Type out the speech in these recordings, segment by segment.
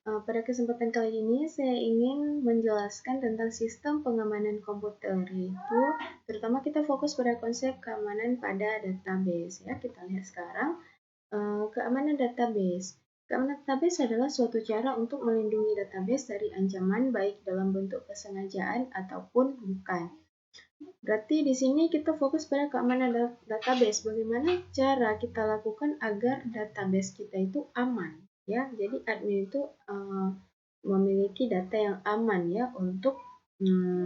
Pada kesempatan kali ini saya ingin menjelaskan tentang sistem pengamanan komputer, yaitu terutama kita fokus pada konsep keamanan pada database ya. Kita lihat sekarang keamanan database. Keamanan database adalah suatu cara untuk melindungi database dari ancaman baik dalam bentuk kesengajaan ataupun bukan. Berarti di sini kita fokus pada keamanan database. Bagaimana cara kita lakukan agar database kita itu aman, ya? Jadi admin itu memiliki data yang aman ya untuk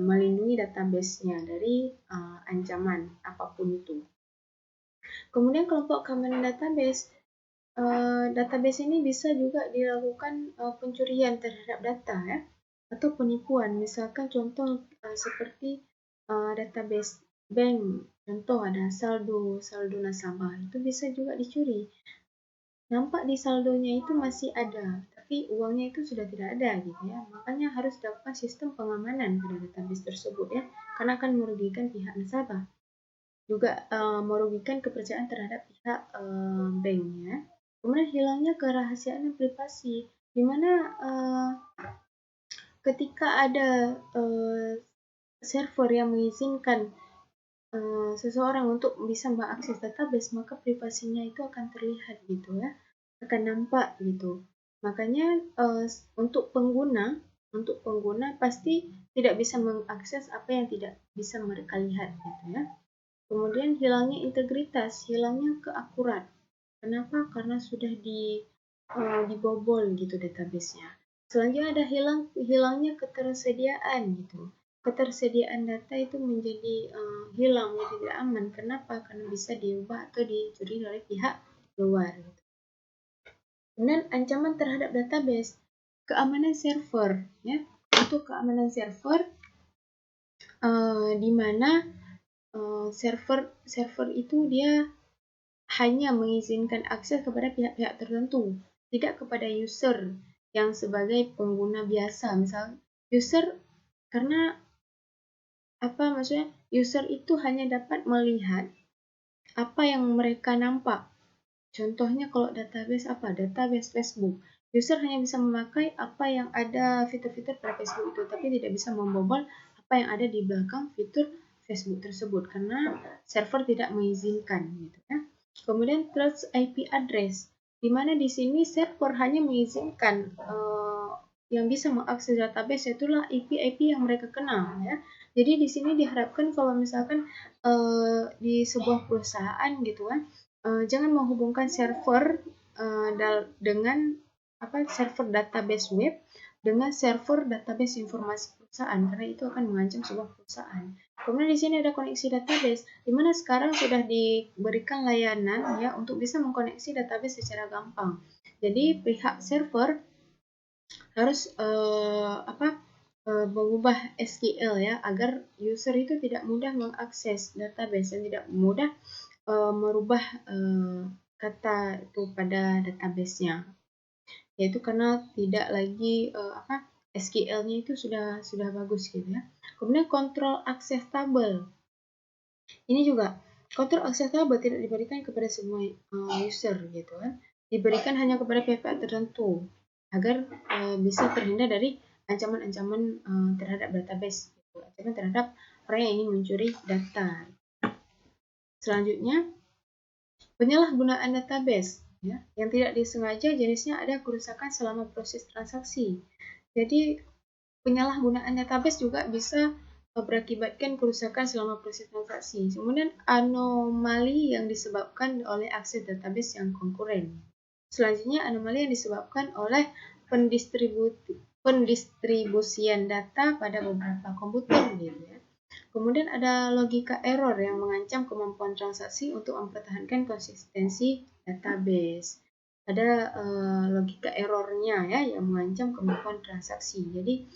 melindungi database-nya dari ancaman apapun itu. Kemudian kelompok keamanan database. Database ini bisa juga dilakukan pencurian terhadap data ya, atau penipuan. Misalkan contoh seperti database bank, contoh ada saldo nasabah, itu bisa juga dicuri. Nampak di saldonya itu masih ada, tapi uangnya itu sudah tidak ada gitu ya. Makanya harus dilakukan sistem pengamanan pada database tersebut ya, karena akan merugikan pihak nasabah. Juga merugikan kepercayaan terhadap pihak banknya. Kemudian hilangnya kerahasiaan dan privasi, di mana ketika ada server yang mengizinkan seseorang untuk bisa mengakses database, maka privasinya itu akan terlihat gitu ya, akan nampak gitu. Makanya untuk pengguna pasti tidak bisa mengakses apa yang tidak bisa mereka lihat gitu ya. Kemudian hilangnya integritas, hilangnya keakurat. Kenapa? Karena sudah dibobol gitu database-nya. Selanjutnya ada hilangnya ketersediaan gitu. Ketersediaan data itu menjadi hilang, menjadi tidak aman. Kenapa? Karena bisa diubah atau dicuri oleh pihak luar. Gitu. Kemudian ancaman terhadap database, keamanan server ya. Untuk keamanan server di mana server itu dia hanya mengizinkan akses kepada pihak-pihak tertentu, tidak kepada user yang sebagai pengguna biasa. Misal user, karena apa maksudnya, user itu hanya dapat melihat apa yang mereka nampak. Contohnya kalau database apa? Database Facebook. User hanya bisa memakai apa yang ada fitur-fitur pada Facebook itu, tapi tidak bisa membobol apa yang ada di belakang fitur Facebook tersebut karena server tidak mengizinkan gitu ya. Kemudian trust IP address, di mana di sini server hanya mengizinkan yang bisa mengakses database itulah IP yang mereka kenal ya. Jadi di sini diharapkan kalau misalkan di sebuah perusahaan gitu kan, jangan menghubungkan server dengan server database web dengan server database informasi perusahaan karena itu akan mengancam sebuah perusahaan. Kemudian di sini ada koneksi database, di mana sekarang sudah diberikan layanan ya untuk bisa mengkoneksi database secara gampang. Jadi pihak server harus mengubah SQL ya agar user itu tidak mudah mengakses database dan tidak mudah merubah kata itu pada database-nya. Yaitu karena tidak lagi SQL-nya itu sudah bagus gitu ya. Kemudian kontrol akses tabel. Ini juga kontrol akses tabel tidak diberikan kepada semua user gitu kan. Diberikan hanya kepada pihak tertentu agar bisa terhindar dari ancaman-ancaman terhadap database, gitu. Ancaman terhadap orang yang ingin mencuri data. Selanjutnya, penyalahgunaan database ya, yang tidak disengaja jenisnya ada kerusakan selama proses transaksi. Jadi penyalahgunaan database juga bisa berakibatkan kerusakan selama proses transaksi. Kemudian anomali yang disebabkan oleh akses database yang konkuren. Selanjutnya anomali yang disebabkan oleh pendistribusian data pada beberapa komputer gitu ya. Kemudian ada logika error yang mengancam kemampuan transaksi untuk mempertahankan konsistensi database. Ada logika errornya ya yang mengancam kemampuan transaksi. Jadi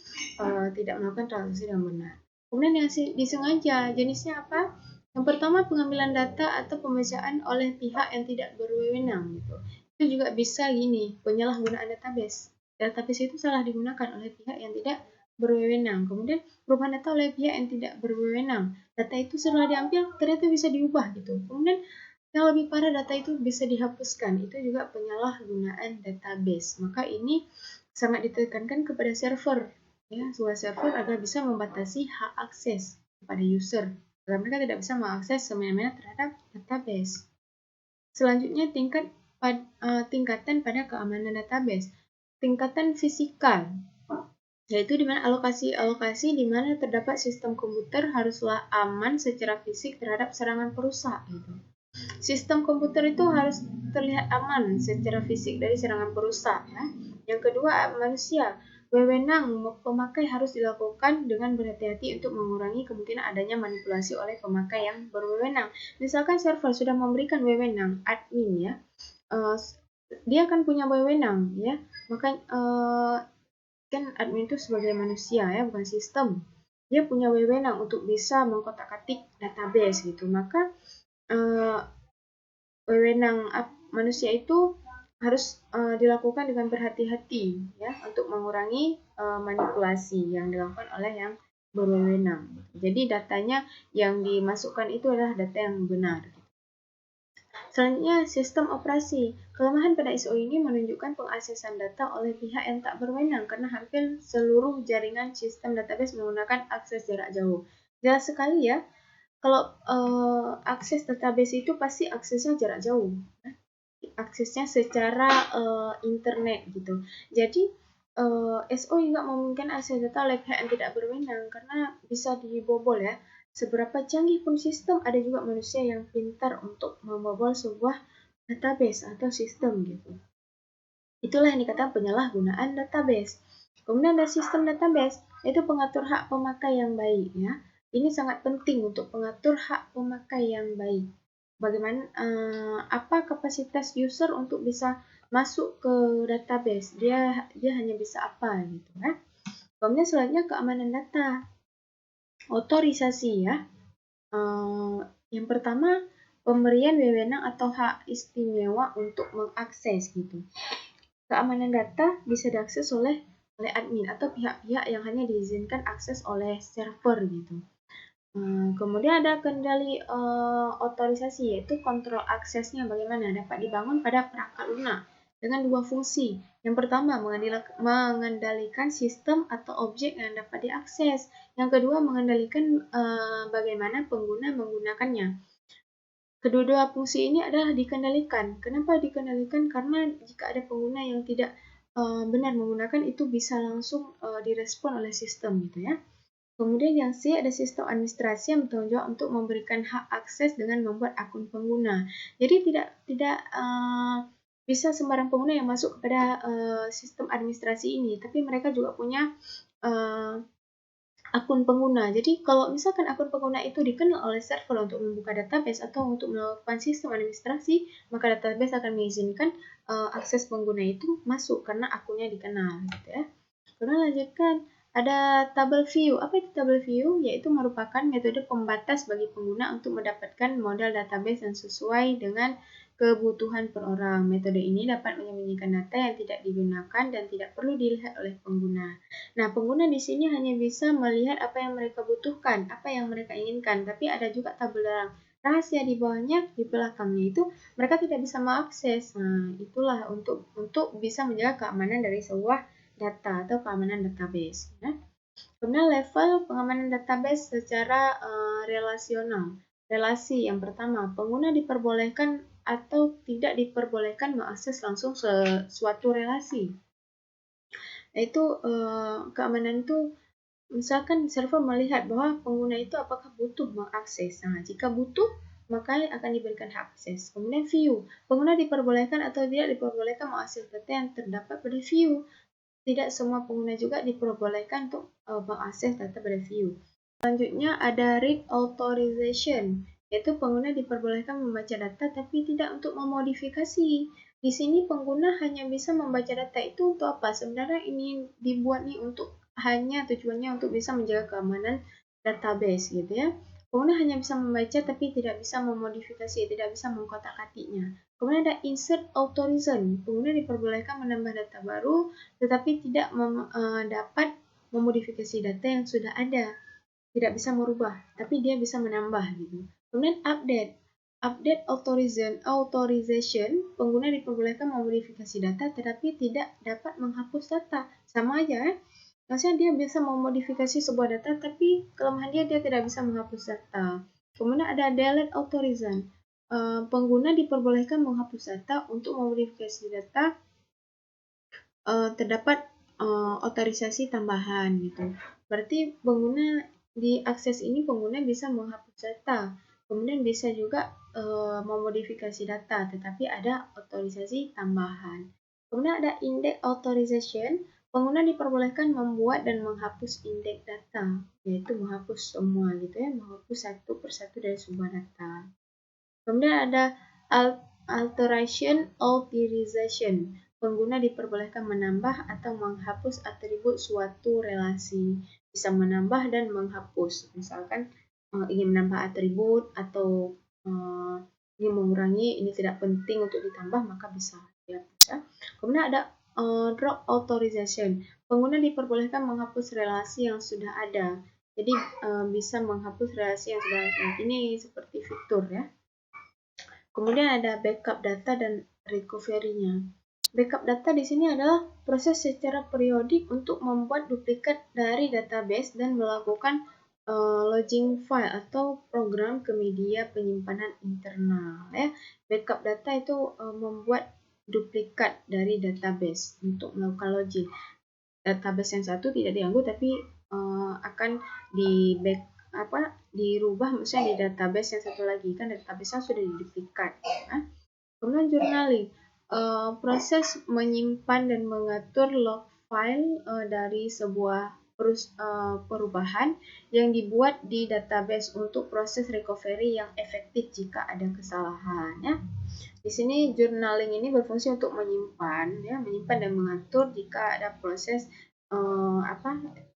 tidak melakukan transaksi dengan benar. Kemudian yang disengaja jenisnya apa? Yang pertama pengambilan data atau pembacaan oleh pihak yang tidak berwenang gitu. Itu juga bisa gini, penyalahgunaan database. Database itu salah digunakan oleh pihak yang tidak berwenang. Kemudian perubahan data oleh pihak yang tidak berwenang. Data itu setelah diambil ternyata bisa diubah gitu. Kemudian yang lebih parah data itu bisa dihapuskan. Itu juga penyalahgunaan database. Maka ini sangat ditekankan kepada server, ya, sebuah server agar bisa membatasi hak akses kepada user, agar mereka tidak bisa mengakses semena-mena terhadap database. Selanjutnya tingkatan pada keamanan database, tingkatan fisikal, yaitu di mana alokasi di mana terdapat sistem komputer haruslah aman secara fisik terhadap serangan perusak. Gitu. Sistem komputer itu harus terlihat aman secara fisik dari serangan perusak. Ya. Yang kedua, manusia. Wewenang pemakai harus dilakukan dengan berhati-hati untuk mengurangi kemungkinan adanya manipulasi oleh pemakai yang berwewenang. Misalkan server sudah memberikan wewenang admin, ya, dia akan punya wewenang, ya. Maka kan admin itu sebagai manusia, ya, bukan sistem. Dia punya wewenang untuk bisa mengkotak-atik database gitu. Maka wewenang manusia itu harus dilakukan dengan berhati-hati, ya, untuk mengurangi manipulasi yang dilakukan oleh yang berwenang. Jadi datanya yang dimasukkan itu adalah data yang benar. Selanjutnya, sistem operasi. Kelemahan pada ISO ini menunjukkan pengaksesan data oleh pihak yang tak berwenang karena hampir seluruh jaringan sistem database menggunakan akses jarak jauh. Jelas sekali, ya. Kalau akses database itu pasti aksesnya jarak jauh, aksesnya secara internet gitu. Jadi SO juga memungkinkan akses data oleh pihak yang tidak berwenang karena bisa dibobol, ya. Seberapa canggih pun sistem, ada juga manusia yang pintar untuk membobol sebuah database atau sistem gitu. Itulah yang dikatakan penyalahgunaan database. Kemudian ada sistem database, yaitu pengatur hak pemakai yang baik, ya. Ini sangat penting untuk pengatur hak pemakai yang baik. Bagaimana apa kapasitas user untuk bisa masuk ke database? Dia hanya bisa apa gitu, kan? Kemudian selanjutnya keamanan data. Otorisasi, ya. Yang pertama, pemberian wewenang atau hak istimewa untuk mengakses gitu. Keamanan data bisa diakses oleh admin atau pihak-pihak yang hanya diizinkan akses oleh server gitu. Kemudian ada kendali otorisasi, yaitu kontrol aksesnya bagaimana dapat dibangun pada perangkat lunak dengan dua fungsi. Yang pertama, mengendalikan sistem atau objek yang dapat diakses. Yang kedua, mengendalikan bagaimana pengguna menggunakannya. Kedua-dua fungsi ini adalah dikendalikan. Kenapa dikendalikan? Karena jika ada pengguna yang tidak benar menggunakan, itu bisa langsung direspon oleh sistem gitu, ya. Kemudian yang C, ada sistem administrasi yang bertanggung jawab untuk memberikan hak akses dengan membuat akun pengguna. Jadi tidak bisa sembarang pengguna yang masuk kepada sistem administrasi ini, tapi mereka juga punya akun pengguna. Jadi kalau misalkan akun pengguna itu dikenal oleh server untuk membuka database atau untuk melakukan sistem administrasi, maka database akan mengizinkan akses pengguna itu masuk karena akunnya dikenal, gitu, ya. Kemudian lanjutkan. Ada table view. Apa itu table view? Yaitu merupakan metode pembatas bagi pengguna untuk mendapatkan model database yang sesuai dengan kebutuhan per orang. Metode ini dapat menyembunyikan data yang tidak digunakan dan tidak perlu dilihat oleh pengguna. Nah, pengguna di sini hanya bisa melihat apa yang mereka butuhkan, apa yang mereka inginkan, tapi ada juga tabel rahasia di bawahnya, di belakangnya itu mereka tidak bisa mengakses. Nah, itulah untuk bisa menjaga keamanan dari sebuah data atau keamanan database. Ya. Kemudian level pengamanan database secara relasional. Relasi yang pertama, pengguna diperbolehkan atau tidak diperbolehkan mengakses langsung suatu relasi. Yaitu keamanan itu, misalkan server melihat bahwa pengguna itu apakah butuh mengakses. Nah, jika butuh, maka akan diberikan hak akses. Kemudian view, pengguna diperbolehkan atau tidak diperbolehkan mengakses data yang terdapat pada view. Tidak semua pengguna juga diperbolehkan untuk mengakses data pada view. Selanjutnya ada read authorization, yaitu pengguna diperbolehkan membaca data tapi tidak untuk memodifikasi. Di sini pengguna hanya bisa membaca data itu untuk apa? Sebenarnya ini dibuat nih untuk tujuannya untuk bisa menjaga keamanan database gitu, ya. Pengguna hanya bisa membaca tapi tidak bisa memodifikasi, tidak bisa mengkotak-atiknya. Kemudian ada insert authorization. Pengguna diperbolehkan menambah data baru tetapi tidak dapat memodifikasi data yang sudah ada. Tidak bisa merubah, tapi dia bisa menambah gitu. Kemudian update. Update authorization, pengguna diperbolehkan memodifikasi data tetapi tidak dapat menghapus data. Sama aja, maksudnya dia bisa memodifikasi sebuah data tapi kelemahan dia tidak bisa menghapus data. Kemudian ada delete authorization, pengguna diperbolehkan menghapus data untuk memodifikasi data terdapat otorisasi tambahan gitu. Berarti pengguna di akses ini pengguna bisa menghapus data. Kemudian bisa juga memodifikasi data, tetapi ada otorisasi tambahan. Kemudian ada index authorization, pengguna diperbolehkan membuat dan menghapus indeks data, yaitu menghapus semua gitu ya, menghapus satu persatu dari sebuah data. Kemudian ada alteration authorization, pengguna diperbolehkan menambah atau menghapus atribut suatu relasi, bisa menambah dan menghapus, misalkan ingin menambah atribut atau ingin mengurangi, ini tidak penting untuk ditambah, maka bisa dihapus ya. Kemudian ada drop authorization, pengguna diperbolehkan menghapus relasi yang sudah ada, jadi bisa menghapus relasi yang sudah ada, ini seperti fitur ya. Kemudian ada backup data dan recovery-nya. Backup data di sini adalah proses secara periodik untuk membuat duplikat dari database dan melakukan logging file atau program ke media penyimpanan internal ya. Backup data itu membuat duplikat dari database untuk melakukan logging. Database yang satu tidak diganggu tapi akan dirubah misalnya di database yang satu lagi, kan database yang sudah diduplikat ya. Kemudian journaling, proses menyimpan dan mengatur log file dari sebuah perubahan yang dibuat di database untuk proses recovery yang efektif jika ada kesalahan ya. Di sini journaling ini berfungsi untuk menyimpan dan mengatur jika ada proses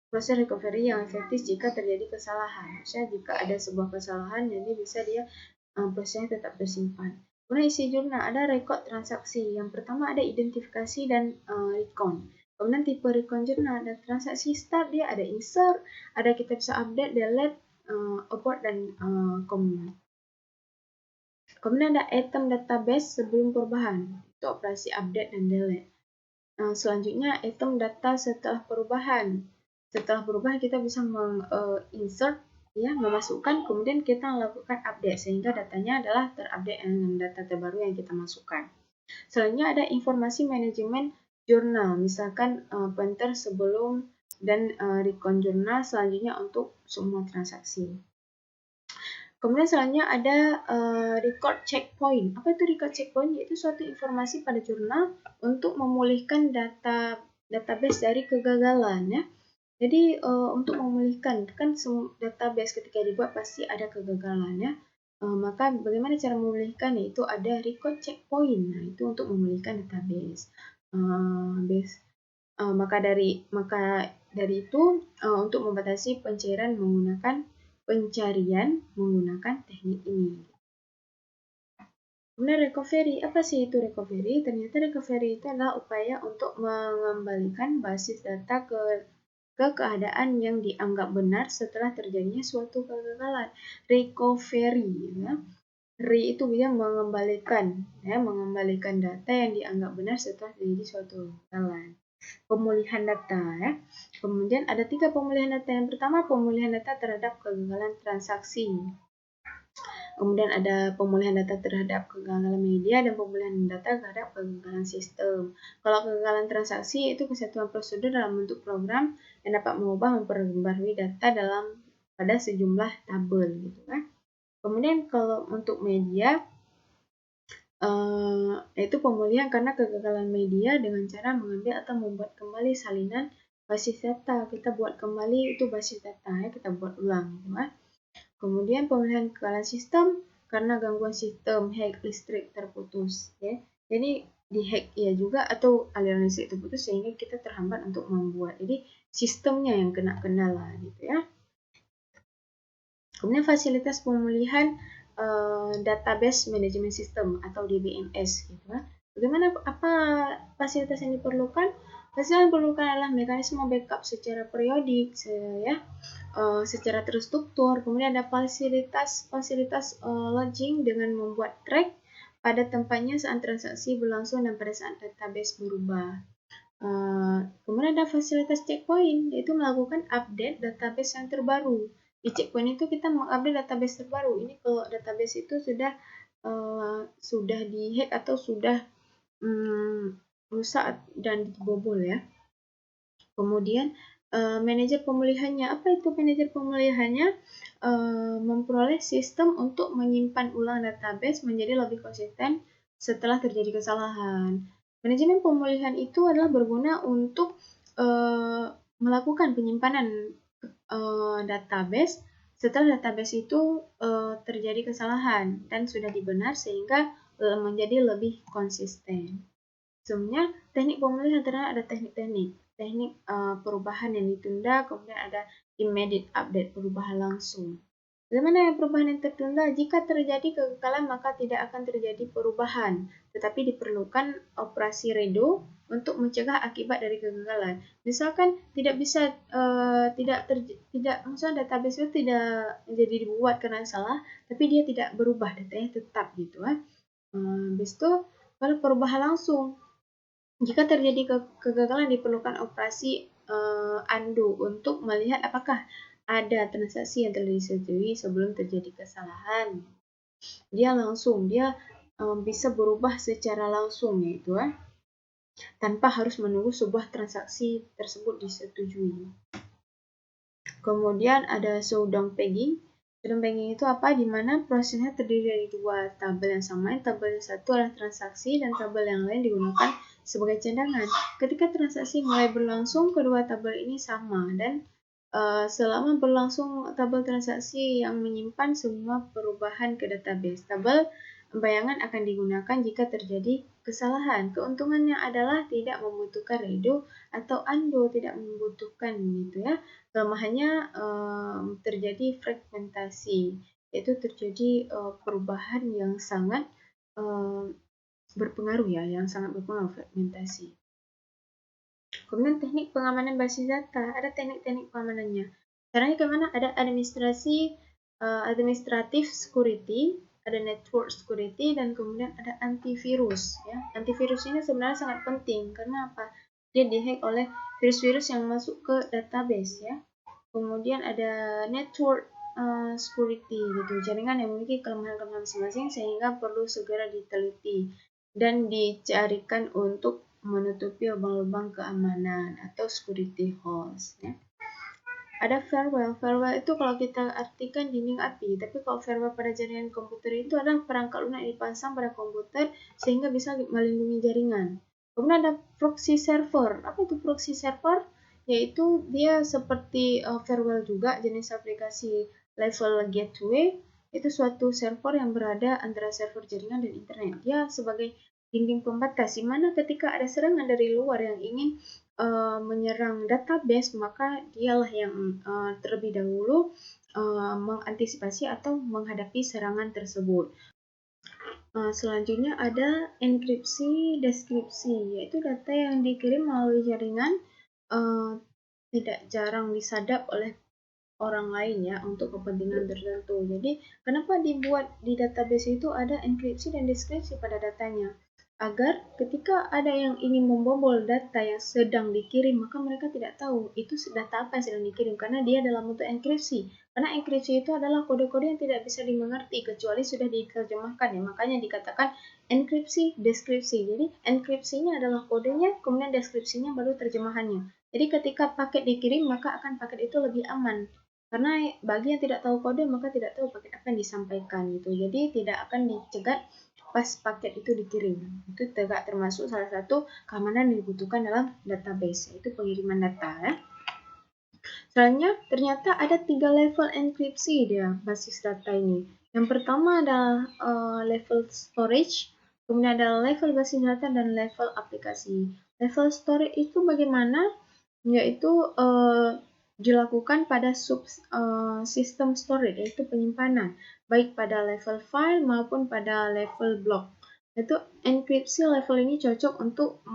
proses recovery yang efektif jika terjadi kesalahan. Misalnya jika ada sebuah kesalahan, jadi bisa dia prosesnya tetap tersimpan. Kemudian isi jurnal, ada record transaksi. Yang pertama ada identifikasi dan recon. Kemudian tipe recon jurnal, ada transaksi start, dia ada insert, ada kita bisa update, delete, abort, dan commit. Kemudian ada item database sebelum perubahan, itu operasi update dan delete. Selanjutnya item data setelah perubahan. Setelah perubahan kita bisa insert ya, memasukkan, kemudian kita lakukan update sehingga datanya adalah terupdate dengan data terbaru yang kita masukkan. Selanjutnya ada informasi manajemen jurnal, misalkan pointer sebelum dan recon jurnal selanjutnya untuk semua transaksi. Kemudian selanjutnya ada record checkpoint. Apa itu record checkpoint? Yaitu suatu informasi pada jurnal untuk memulihkan database dari kegagalan ya. Jadi untuk memulihkan, kan database ketika dibuat pasti ada kegagalan ya. Maka bagaimana cara memulihkan? Yaitu ada record checkpoint. Nah, itu untuk memulihkan database. Maka dari itu untuk membatasi pencairan menggunakan pencarian menggunakan teknik ini. Kemudian recovery, apa sih itu recovery? Ternyata recovery itu adalah upaya untuk mengembalikan basis data ke keadaan yang dianggap benar setelah terjadinya suatu kegagalan. Recovery, ya. Itu bisa mengembalikan data yang dianggap benar setelah terjadi suatu kegagalan. Pemulihan data ya. Kemudian ada 3 pemulihan data. Yang pertama pemulihan data terhadap kegagalan transaksi. Kemudian ada pemulihan data terhadap kegagalan media dan pemulihan data terhadap kegagalan sistem. Kalau kegagalan transaksi itu kesatuan prosedur dalam bentuk program yang dapat mengubah memperbarui data pada sejumlah tabel gitu kan. Kemudian kalau untuk media yaitu pemulihan karena kegagalan media dengan cara mengambil atau membuat kembali salinan basis data. Kita buat kembali itu basis data ya, kita buat ulang gitu kan. Kemudian pemulihan kegagalan sistem karena gangguan sistem, hack, listrik terputus ya. Jadi dihack ya juga atau aliran listrik terputus sehingga kita terhambat untuk membuat. Jadi sistemnya yang kena kendala gitu ya. Kemudian fasilitas pemulihan database management system atau DBMS gitu kan. Bagaimana apa fasilitas yang diperlukan? Fasilitas yang diperlukan adalah mekanisme backup secara periodik, secara terstruktur. Kemudian ada fasilitas login dengan membuat track pada tempatnya saat transaksi berlangsung dan pada saat database berubah. Kemudian ada fasilitas checkpoint, yaitu melakukan update database yang terbaru. Di checkpoint itu kita mengupdate database terbaru. Ini kalau database itu sudah dihack atau sudah rusak dan dibobol ya. Kemudian manajer pemulihannya, apa itu manajer pemulihannya? Memperoleh sistem untuk menyimpan ulang database menjadi lebih konsisten setelah terjadi kesalahan. Manajemen pemulihan itu adalah berguna untuk melakukan penyimpanan database setelah database itu terjadi kesalahan dan sudah dibenar sehingga menjadi lebih konsisten. Sebenarnya teknik pemulihan ternyata ada teknik perubahan yang ditunda, kemudian ada immediate update, perubahan langsung. Bagaimana yang perubahan yang tertunda? Jika terjadi kegagalan maka tidak akan terjadi perubahan, tetapi diperlukan operasi redo untuk mencegah akibat dari kegagalan. Misalkan maksudnya database itu tidak jadi dibuat karena salah, tapi dia tidak berubah, datanya tetap gitu kan. Habis itu kalau perubahan langsung, jika terjadi kegagalan diperlukan operasi undo untuk melihat apakah ada transaksi yang telah disetujui sebelum terjadi kesalahan. Dia bisa berubah secara langsung yaitu tanpa harus menunggu sebuah transaksi tersebut disetujui. Kemudian ada showdown pegging. Showdown pegging itu apa? Di mana prosesnya terdiri dari dua tabel yang sama. Tabel yang satu adalah transaksi dan tabel yang lain digunakan sebagai cadangan. Ketika transaksi mulai berlangsung, kedua tabel ini sama dan selama berlangsung tabel transaksi yang menyimpan semua perubahan ke database. Tabel bayangan akan digunakan jika terjadi kesalahan. Keuntungannya adalah tidak membutuhkan redo atau undo, tidak membutuhkan gitu ya. Kelemahannya terjadi fragmentasi, yaitu terjadi perubahan yang sangat berpengaruh ya, yang sangat berpengaruh fragmentasi. Kemudian teknik pengamanan basis data, ada teknik-teknik pengamanannya. Caranya kemana? Ada administrative security, ada network security, dan kemudian ada antivirus. Ya. Antivirus ini sebenarnya sangat penting karena apa? Dia dihack oleh virus-virus yang masuk ke database ya. Kemudian ada network security gitu, jaringan yang memiliki kelemahan-kelemahan masing-masing sehingga perlu segera diteliti dan dicarikan untuk menutupi lubang-lubang keamanan atau security holes ya. Ada firewall. Firewall itu kalau kita artikan dinding api, tapi kalau firewall pada jaringan komputer itu adalah perangkat lunak yang dipasang pada komputer sehingga bisa melindungi jaringan. Kemudian ada proxy server. Apa itu proxy server? Yaitu dia seperti firewall juga, jenis aplikasi level gateway. Itu suatu server yang berada antara server jaringan dan internet. Dia sebagai dinding pembatas, di mana ketika ada serangan dari luar yang ingin menyerang database, maka dialah yang terlebih dahulu mengantisipasi atau menghadapi serangan tersebut. Selanjutnya ada enkripsi deskripsi, yaitu data yang dikirim melalui jaringan tidak jarang disadap oleh orang lain ya untuk kepentingan tertentu. Jadi kenapa dibuat di database itu ada enkripsi dan deskripsi pada datanya? Agar ketika ada yang ingin membobol data yang sedang dikirim, maka mereka tidak tahu itu data apa yang sedang dikirim karena dia dalam bentuk enkripsi. Karena enkripsi itu adalah kode-kode yang tidak bisa dimengerti kecuali sudah diterjemahkan ya. Makanya dikatakan enkripsi, deskripsi. Jadi enkripsinya adalah kodenya, kemudian deskripsinya baru terjemahannya. Jadi ketika paket dikirim, maka akan paket itu lebih aman. Karena bagi yang tidak tahu kode, maka tidak tahu paket apa yang disampaikan gitu. Jadi tidak akan dicegat pas paket itu dikirim. Itu termasuk salah satu keamanan yang dibutuhkan dalam database, yaitu pengiriman data ya. Selanjutnya ternyata ada 3 level enkripsi dia basis data ini. Yang pertama adalah level storage, kemudian ada level basis data dan level aplikasi. Level storage itu bagaimana? Yaitu dilakukan pada sistem storage, yaitu penyimpanan, baik pada level file maupun pada level block. Itu enkripsi level ini cocok untuk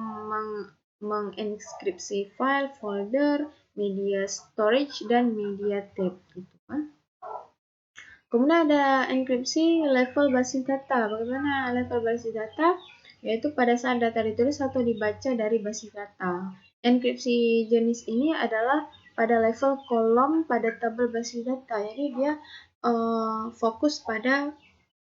menginskripsi file, folder, media storage, dan media tab gitu kan. Kemudian ada enkripsi level basis data. Bagaimana level basis data? Yaitu pada saat data ditulis atau dibaca dari basis data. Enkripsi jenis ini adalah pada level kolom pada tabel basis data. Jadi dia fokus pada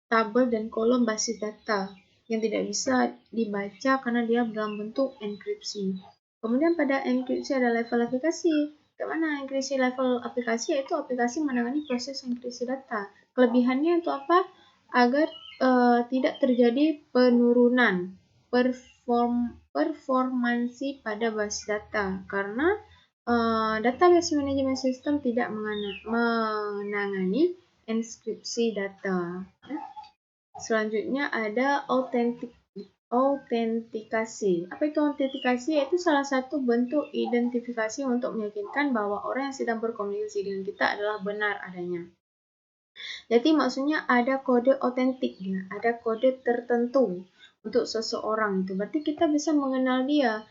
tabel dan kolom basis data yang tidak bisa dibaca karena dia dalam bentuk enkripsi. Kemudian pada enkripsi ada level aplikasi. Bagaimana enkripsi level aplikasi? Yaitu aplikasi menangani proses enkripsi data. Kelebihannya itu apa? Agar tidak terjadi penurunan performansi pada basis data karena database management system tidak menangani enkripsi data. Selanjutnya ada autentikasi. Apa itu autentikasi? Yaitu salah satu bentuk identifikasi untuk meyakinkan bahwa orang yang sedang berkomunikasi dengan kita adalah benar adanya. Jadi maksudnya ada kode otentik ya, ada kode tertentu untuk seseorang itu. Berarti kita bisa mengenal dia,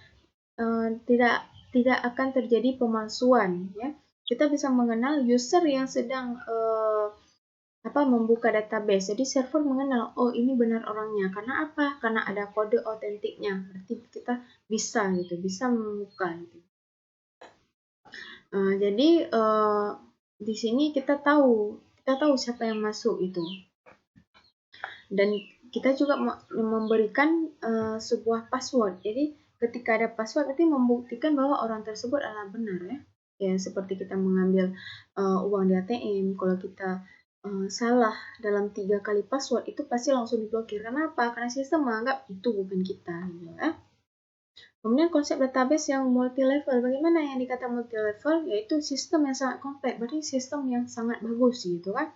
tidak akan terjadi pemalsuan ya. Kita bisa mengenal user yang sedang membuka database. Jadi server mengenal, oh ini benar orangnya. Karena apa? Karena ada kode otentiknya. Berarti kita bisa membuka gitu. Jadi di sini kita tahu siapa yang masuk itu. Dan kita juga memberikan sebuah password. Jadi ketika ada password berarti membuktikan bahwa orang tersebut adalah benar ya. Ya seperti kita mengambil uang di ATM, kalau kita salah dalam 3 kali password itu pasti langsung diblokir. Kenapa? Karena sistem menganggap itu bukan kita gitu ya. Kemudian konsep database yang multi level. Bagaimana yang dikata multi level? Yaitu sistem yang sangat kompleks, berarti sistem yang sangat bagus gitu kan.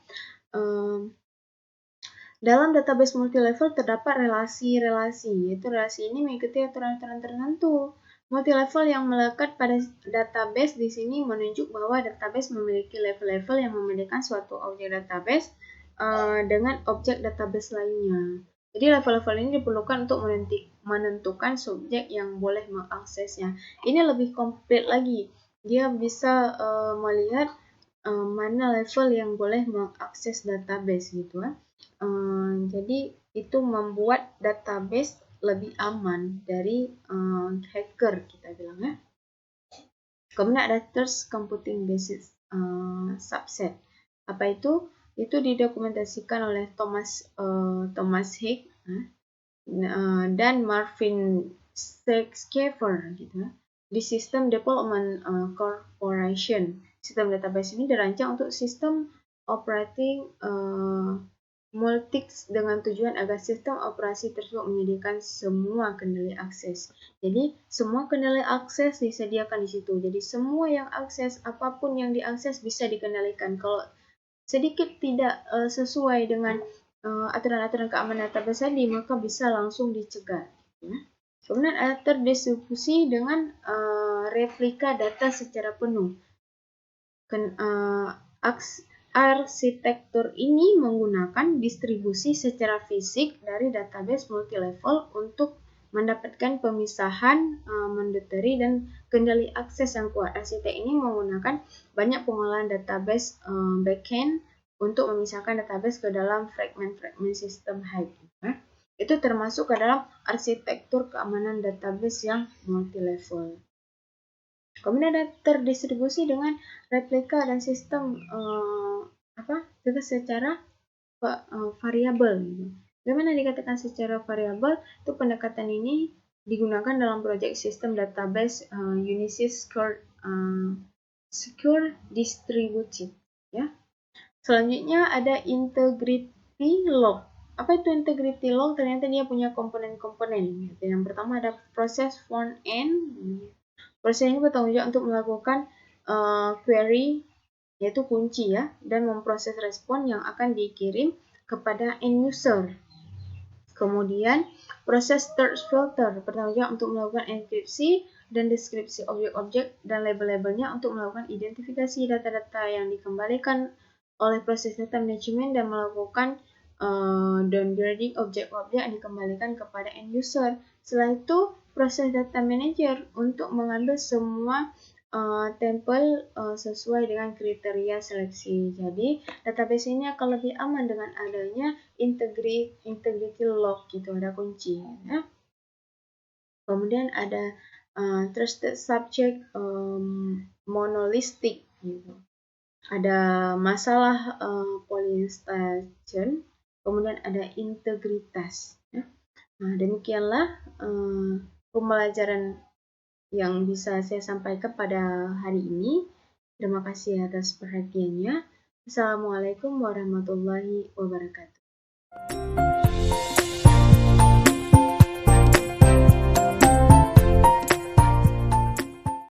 Dalam database multi level terdapat relasi-relasi, yaitu relasi ini mengikuti aturan-aturan tertentu. Multi-level yang melekat pada database di sini menunjuk bahwa database memiliki level-level yang membedakan suatu objek database dengan objek database lainnya. Jadi level-level ini diperlukan untuk menentukan subjek yang boleh mengaksesnya. Ini lebih komplit lagi. Dia bisa melihat mana level yang boleh mengakses database gitu kan. Jadi itu membuat database lebih aman dari hacker kita bilang ya. Kemudian ada Thirst Computing Basis subset. Apa itu? Itu didokumentasikan oleh Thomas Higg dan Marvin Schaeffer gitu di System Development Corporation. Sistem database ini dirancang untuk sistem operating Multics dengan tujuan agar sistem operasi tersebut menyediakan semua kendali akses. Jadi semua kendali akses disediakan di situ. Jadi semua yang akses, apapun yang diakses bisa dikendalikan. Kalau sedikit tidak sesuai dengan aturan-aturan keamanan database tadi, maka bisa langsung dicegah. Ya. Kemudian ada terdistribusi dengan replika data secara penuh. Arsitektur ini menggunakan distribusi secara fisik dari database multilevel untuk mendapatkan pemisahan mandatory dan kendali akses yang kuat. Arsitek ini menggunakan banyak pengolahan database backend untuk memisahkan database ke dalam fragment-fragment sistem high. Itu termasuk ke dalam arsitektur keamanan database yang multilevel. Kemudian ada terdistribusi dengan replika dan sistem juga secara variabel. Bagaimana dikatakan secara variabel? Itu pendekatan ini digunakan dalam proyek sistem database Unisys Secure Distributed. Ya. Selanjutnya ada integrity log. Apa itu integrity log? Ternyata dia punya komponen-komponen. Yang pertama ada proses front end. Proses ini bertanggung jawab untuk melakukan query, yaitu kunci ya, dan memproses respon yang akan dikirim kepada end user. Kemudian proses search filter bertanggung jawab untuk melakukan enkripsi dan deskripsi objek-objek dan label-labelnya untuk melakukan identifikasi data-data yang dikembalikan oleh proses data management dan melakukan downgrading objek-objek yang dikembalikan kepada end user. Setelah itu proses data manager untuk mengambil semua tempel sesuai dengan kriteria seleksi. Jadi database ini akan lebih aman dengan adanya integrity lock gitu, ada kunci ya. Kemudian ada trusted subject monolithic gitu. Ada masalah polyinstallation, kemudian ada integritas ya. Nah, demikianlah pembelajaran yang bisa saya sampaikan pada hari ini. Terima kasih atas perhatiannya. Assalamualaikum warahmatullahi wabarakatuh.